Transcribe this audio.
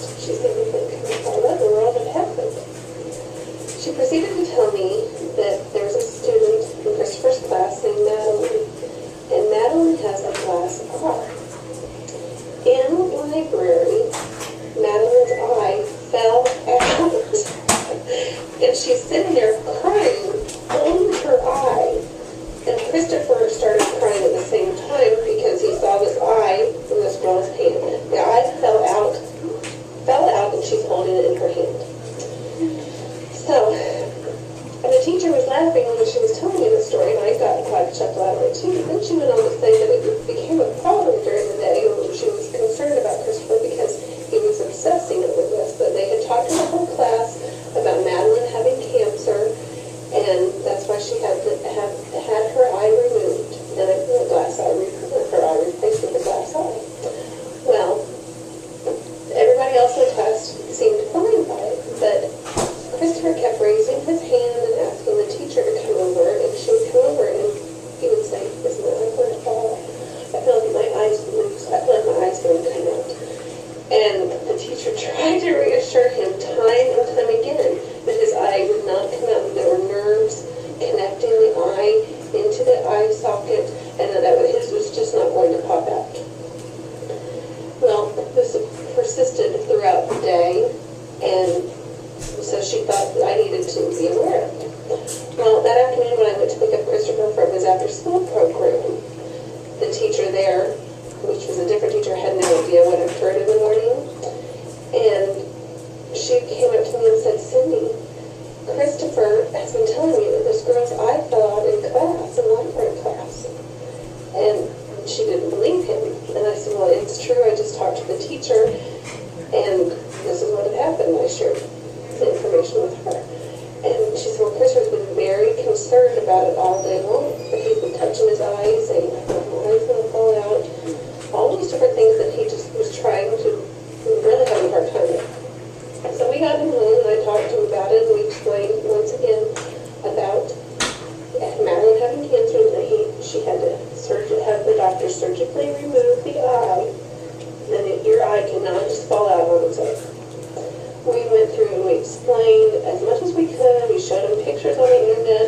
confused. She's thinking, what in the world had happened? She proceeded to tell me that there's a student in Christopher's class named Madeline, and Madeline has a glass eye. In the library, Madeline's eye fell out, and she's sitting there crying, holding her eye. And Christopher started crying at the same time because he saw this eye in this girl's hand. The eye fell out, and she's holding it in her hand. So, and the teacher was laughing when she was telling me the story, and I got quite a chuckle out of it too. Then she went on to say that it became a problem during the day, and she was concerned about Christopher because he was obsessing over this. But they had talked to the whole class about Madeline having cancer, and that's why she had her eye removed, and her eye replaced with a glass eye. Well, everybody else in the class seemed fine by it, but Christopher kept raising his hand and asking the teacher to come over, and she would come over and he would say, "Is my eye going to fall? I feel like my eye's loose. I feel like my eye's going to come out." And the teacher tried to reassure him time and time again that his eye would not come out, that there were nerves connecting the eye into the eye socket, and that his was just not going to pop out. Well, this persisted throughout the day, and so she thought that I needed to be aware of it. Well, that afternoon when I went to pick up Christopher from his after-school program, the teacher there, which was a different teacher, had no idea what occurred in the morning, and she came up to me and said, "Cindy, Christopher has been telling me that this girl's eye fell out in class, in library class." And she didn't believe him. And I said, "Well, it's true. I just talked to the teacher, and this is what had happened." I shared the information with her. And she said, "Well, Christopher's been very concerned about it all day long. But he's been touching his eyes, saying, my eye's going to fall out." All these different things that he just was trying to, really having a hard time with. So we got him home, and I talked to him about it, and we explained once again about Madeline having cancer, and that she had to have the doctor surgically remove the eye, and your eye cannot just fall out on its own. We went through and we explained as much as we could. We showed him pictures on the internet